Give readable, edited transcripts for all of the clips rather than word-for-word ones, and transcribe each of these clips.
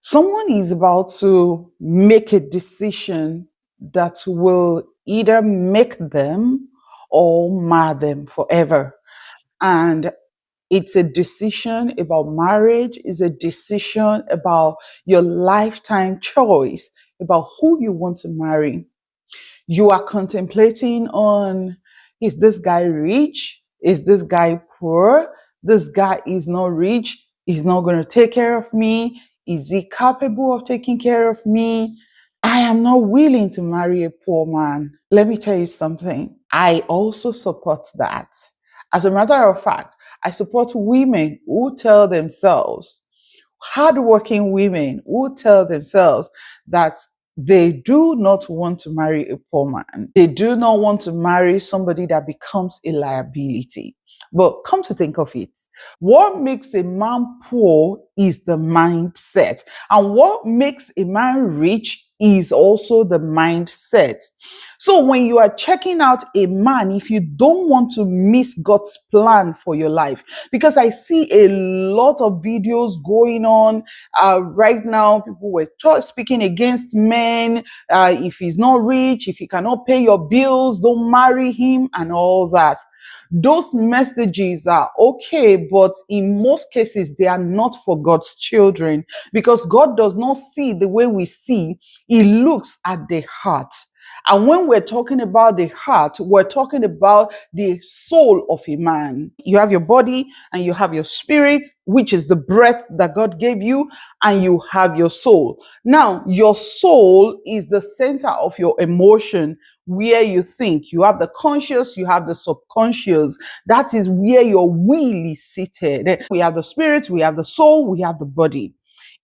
Someone is about to make a decision that will either make them or mar them forever. And it's a decision about marriage, it's a decision about your lifetime choice, about who you want to marry. You are contemplating on, is this guy rich? Is this guy poor? This guy is not rich. He's not going to take care of me. Is he capable of taking care of me? I am not willing to marry a poor man. Let me tell you something. I also support that. As a matter of fact, I support women who tell themselves, hardworking women who tell themselves that they do not want to marry a poor man. They do not want to marry somebody that becomes a liability. But come to think of it, what makes a man poor is the mindset. And what makes a man rich is also the mindset. So when you are checking out a man, if you don't want to miss God's plan for your life, because I see a lot of videos going on right now, people were speaking against men. If he's not rich, if he cannot pay your bills, don't marry him and all that. Those messages are okay, but in most cases, they are not for God's children, because God does not see the way we see. He looks at the heart. And when we're talking about the heart, we're talking about the soul of a man. You have your body and you have your spirit, which is the breath that God gave you, and you have your soul. Now, your soul is the center of your emotion, where you think. You have the conscious, you have the subconscious. That is where your will is seated. We have the spirit, we have the soul, we have the body.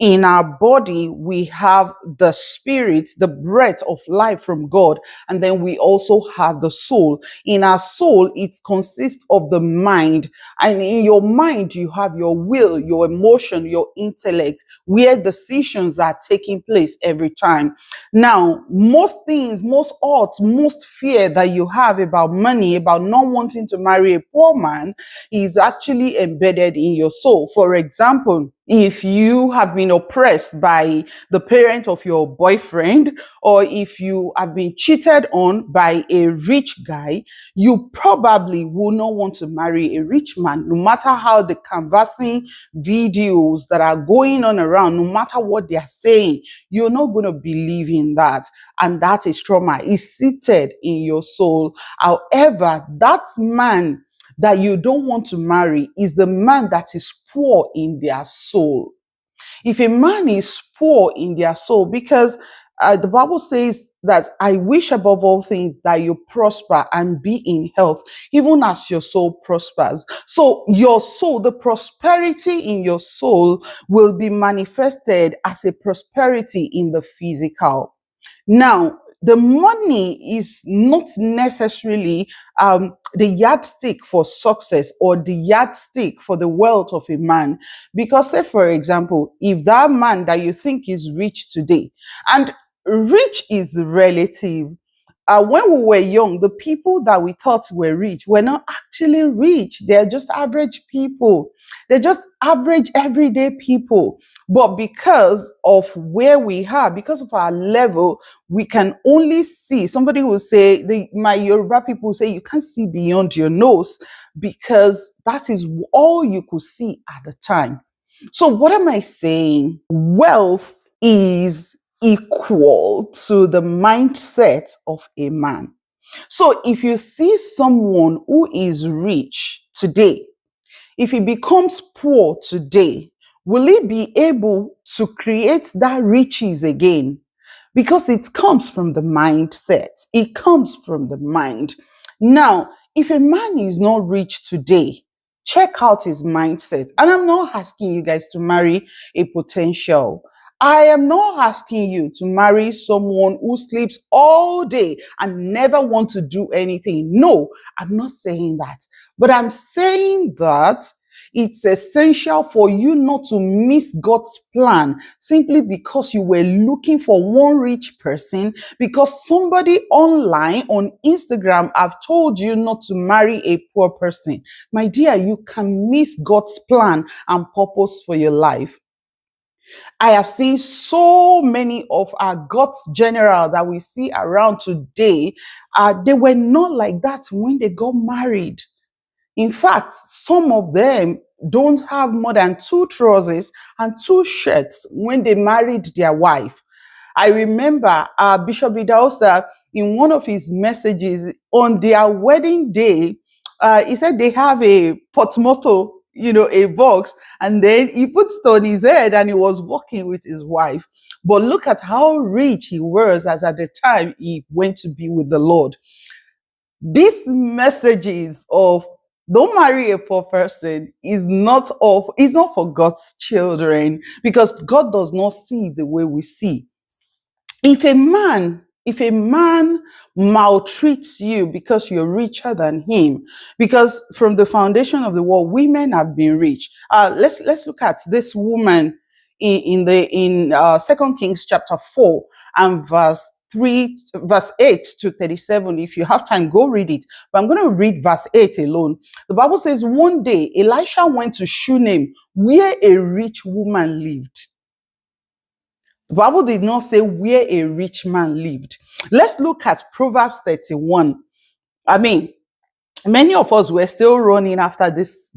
In our body, we have the spirit, the breath of life from God, and then we also have the soul. In our soul, it consists of the mind, and in your mind, you have your will, your emotion, your intellect, where decisions are taking place every time. Now, most things, most odds, most fear that you have about money, about not wanting to marry a poor man, is actually embedded in your soul. For example, if you have been oppressed by the parent of your boyfriend, or if you have been cheated on by a rich guy, you probably will not want to marry a rich man, no matter how the canvassing videos that are going on around, no matter what they are saying, you're not going to believe in that. And that is trauma. It's seated in your soul. However, that man that you don't want to marry is the man that is poor in their soul. If a man is poor in their soul, because the Bible says that I wish above all things that you prosper and be in health, even as your soul prospers. So your soul, the prosperity in your soul will be manifested as a prosperity in the physical. Now, the money is not necessarily the yardstick for success or the yardstick for the wealth of a man. Because, say, for example, if that man that you think is rich today, and rich is relative. When we were young, the people that we thought were rich were not actually rich. They're just average people. They're just average, everyday people. But because of where we are, because of our level, we can only see. Somebody will say, my Yoruba people say, you can't see beyond your nose, because that is all you could see at the time. So what am I saying? Wealth is equal to the mindset of a man. So if you see someone who is rich today, if he becomes poor today, will he be able to create that riches again? Because it comes from the mindset. It comes from the mind. Now, if a man is not rich today, check out his mindset. And I'm not asking you guys to marry a potential. I am not asking you to marry someone who sleeps all day and never want to do anything. No, I'm not saying that. But I'm saying that it's essential for you not to miss God's plan simply because you were looking for one rich person, because somebody online on Instagram have told you not to marry a poor person. My dear, you can miss God's plan and purpose for your life. I have seen so many of our God's general that we see around today. They were not like that when they got married. In fact, some of them don't have more than two trousers and two shirts when they married their wife. I remember Bishop Idaosa, in one of his messages on their wedding day, he said they have a portmanteau, a box, and then he puts it on his head and he was walking with his wife. But look at how rich he was as at the time he went to be with the Lord. These messages of don't marry a poor person is not for God's children, because God does not see the way we see. If a man maltreats you because you're richer than him, because from the foundation of the world, women have been rich. Let's look at this woman in 2 Kings chapter 4 and verse 8 to 37. If you have time, go read it. But I'm going to read verse 8 alone. The Bible says, one day Elisha went to Shunem, where a rich woman lived. The Bible did not say where a rich man lived. Let's look at Proverbs 31. I mean, many of us were still running after this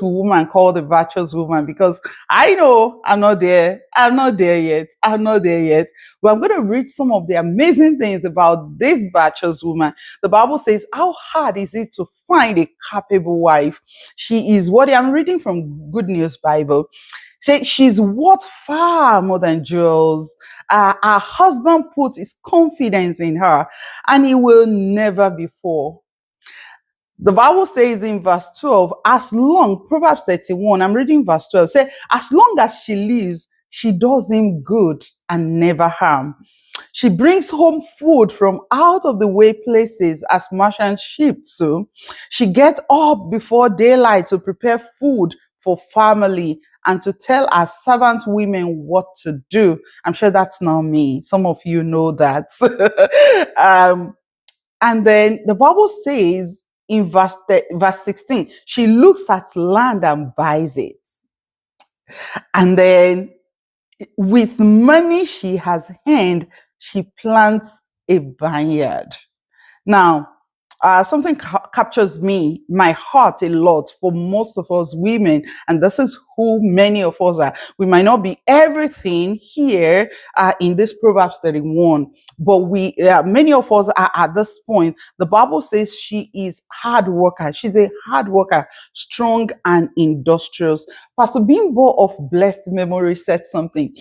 woman called the virtuous woman, because I know I'm not there yet. But I'm going to read some of the amazing things about this virtuous woman. The Bible says, how hard is it to find a capable wife? She is what I'm reading from Good News Bible. Say she's worth far more than jewels. Her husband puts his confidence in her, and he will never be poor. The Bible says in verse 12, Proverbs 31, I'm reading verse 12, say, as long as she lives, she does him good and never harm. She brings home food from out of the way places as merchant ships do. She gets up before daylight to prepare food for family and to tell our servant women what to do. I'm sure that's not me. Some of you know that. And then the Bible says in verse 16, she looks at land and buys it. And then with money she has earned, she plants a vineyard. Now, something captures my heart a lot for most of us women, and this is who many of us are. We might not be everything here in this Proverbs 31, but many of us are at this point. The Bible says she is hard worker. She's a hard worker, strong and industrious. Pastor Bimbo of blessed memory said something.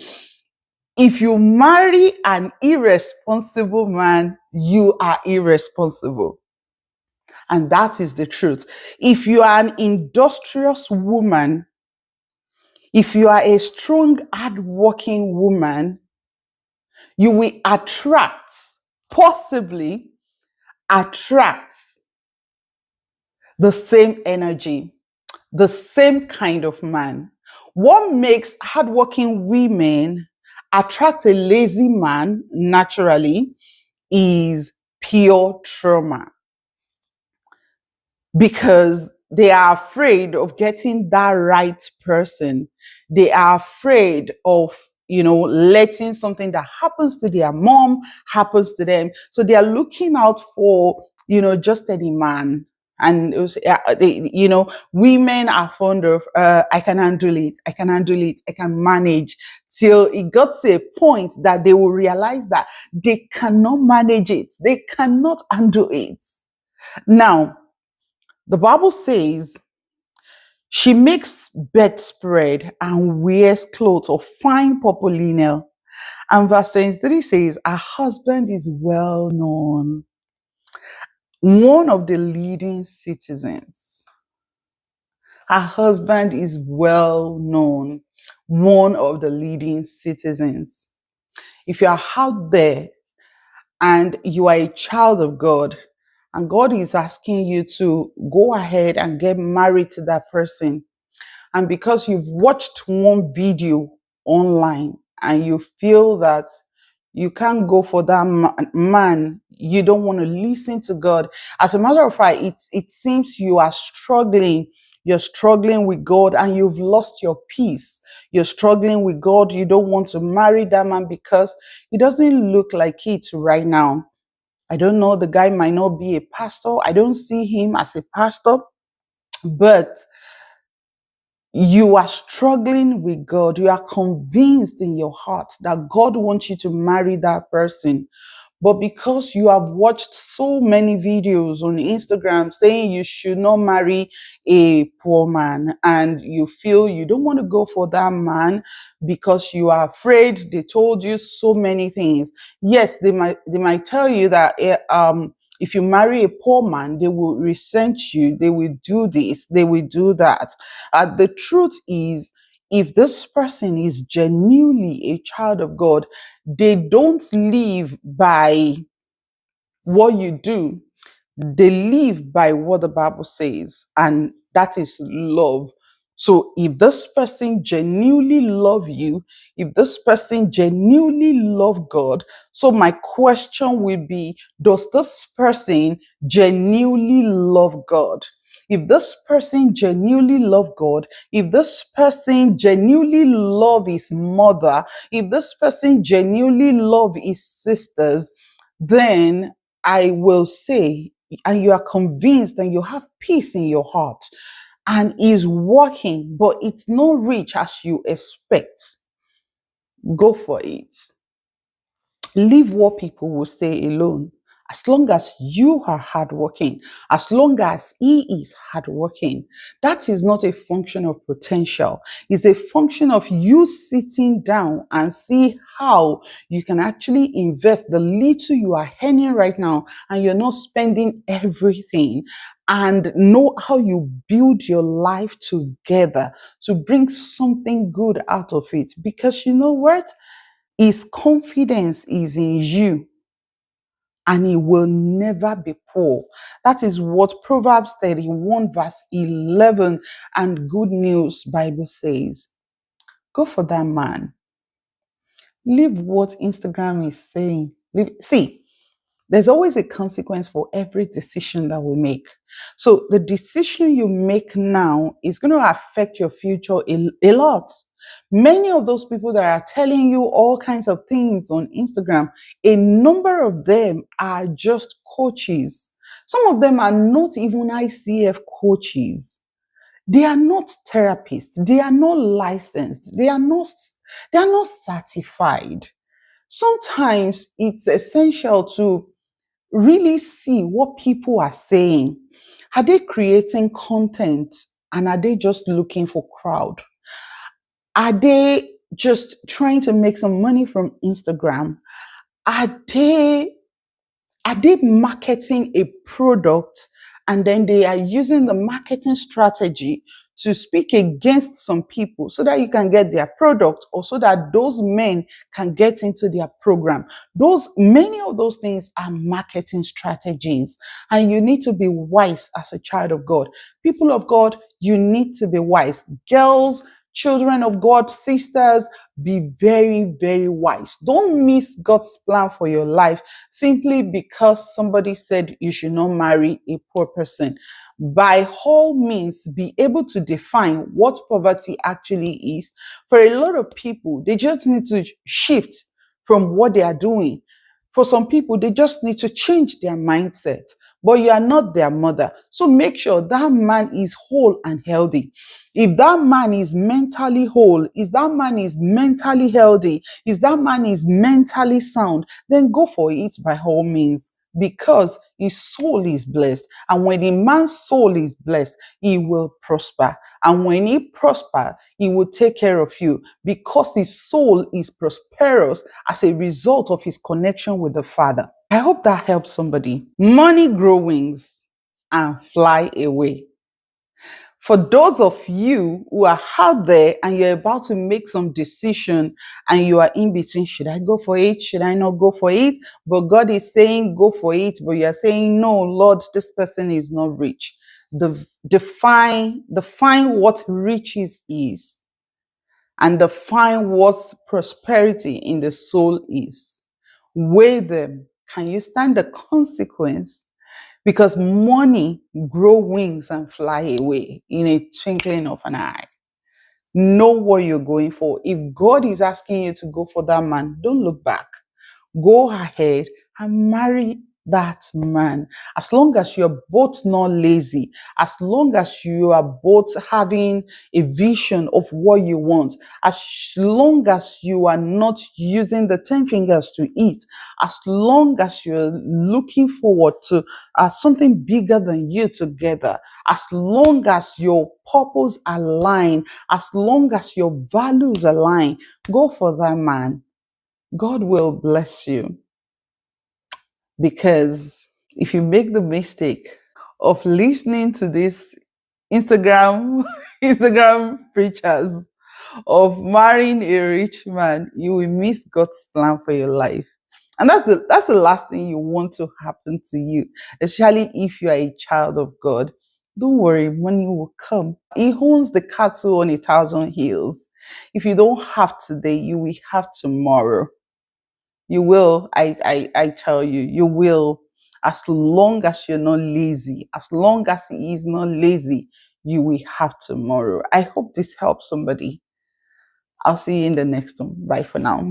If you marry an irresponsible man, you are irresponsible. And that is the truth. If you are an industrious woman, if you are a strong, hardworking woman, you will possibly attract the same energy, the same kind of man. What makes hardworking women attract a lazy man naturally is pure trauma, because they are afraid of getting that right person. They are afraid of, letting something that happens to their mom happens to them. So they are looking out for, just any man. And women are fond of, I can handle it, I can manage, till it got to a point that they will realize that they cannot manage it, they cannot handle it. Now, the Bible says she makes bedspread and wears clothes of fine purple linen. And verse 23 says, her husband is well known, one of the leading citizens. Her husband is well known, one of the leading citizens. If you are out there and you are a child of God, and God is asking you to go ahead and get married to that person, and because you've watched one video online and you feel that you can't go for that man, you don't want to listen to God. As a matter of fact, it seems you are struggling you're struggling with God and you've lost your peace. You're struggling with God. You don't want to marry that man because it doesn't look like it right now. I don't know, the guy might not be a pastor. I don't see him as a pastor, but you are struggling with God. You are convinced in your heart that God wants you to marry that person. But because you have watched so many videos on Instagram saying you should not marry a poor man, and you feel you don't want to go for that man because you are afraid they told you so many things. Yes, they might tell you that if you marry a poor man, they will resent you, they will do this, they will do that. The truth is, if this person is genuinely a child of God, they don't live by what you do. They live by what the Bible says, and that is love. So if this person genuinely love you, if this person genuinely love God, so my question will be, does this person genuinely love God? If this person genuinely love God, if this person genuinely love his mother, if this person genuinely love his sisters, then I will say, and you are convinced and you have peace in your heart and is working, but it's not rich as you expect, go for it. Leave what people will say alone. As long as you are hardworking, as long as he is hardworking, that is not a function of potential. It's a function of you sitting down and see how you can actually invest the little you are earning right now and you're not spending everything, and know how you build your life together to bring something good out of it. Because you know what? His confidence is in you and he will never be poor. That is what Proverbs 31 verse 11 and Good News Bible says. Go for that man. Leave what Instagram is saying. See, there's always a consequence for every decision that we make. So the decision you make now is going to affect your future a lot. Many of those people that are telling you all kinds of things on Instagram, a number of them are just coaches. Some of them are not even ICF coaches. They are not therapists. They are not licensed. They are not certified. Sometimes it's essential to really see what people are saying. Are they creating content and are they just looking for crowd? Are they just trying to make some money from Instagram? Are they are they marketing a product and then they are using the marketing strategy to speak against some people so that you can get their product, or so that those men can get into their program? Many of those things are marketing strategies, and you need to be wise as a child of God. People of God, you need to be wise. Girls, children of God, sisters, be very, very wise. Don't miss God's plan for your life simply because somebody said you should not marry a poor person. By all means, be able to define what poverty actually is. For a lot of people, they just need to shift from what they are doing. For some people, they just need to change their mindset. But you are not their mother. So make sure that man is whole and healthy. If that man is mentally whole, if that man is mentally healthy, if that man is mentally sound, then go for it by all means, because his soul is blessed. And when a man's soul is blessed, he will prosper. And when he prospers, he will take care of you, because his soul is prosperous as a result of his connection with the Father. I hope that helps somebody. Money grow wings and fly away. For those of you who are out there and you're about to make some decision and you are in between, should I go for it? Should I not go for it? But God is saying, go for it. But you're saying, no, Lord, this person is not rich. Define what riches is, and define what prosperity in the soul is. Weigh them. Can you stand the consequence? because money grow wings and fly away in a twinkling of an eye. Know what you're going for. If God is asking you to go for that man, don't look back. Go ahead and marry that man. As long as you're both not lazy, as long as you are both having a vision of what you want, as long as you are not using the 10 fingers to eat, as long as you're looking forward to something bigger than you together, as long as your purpose align, as long as your values align, go for that man. God will bless you. Because if you make the mistake of listening to this Instagram Instagram preachers of marrying a rich man, you will miss God's plan for your life. And that's the last thing you want to happen to you, especially if you are a child of God. Don't worry, money will come. He owns the cattle on 1,000 hills. If you don't have today, you will have tomorrow. You will, I tell you, you will. As long as you're not lazy, as long as he is not lazy, you will have tomorrow. I hope this helps somebody. I'll see you in the next one. Bye for now.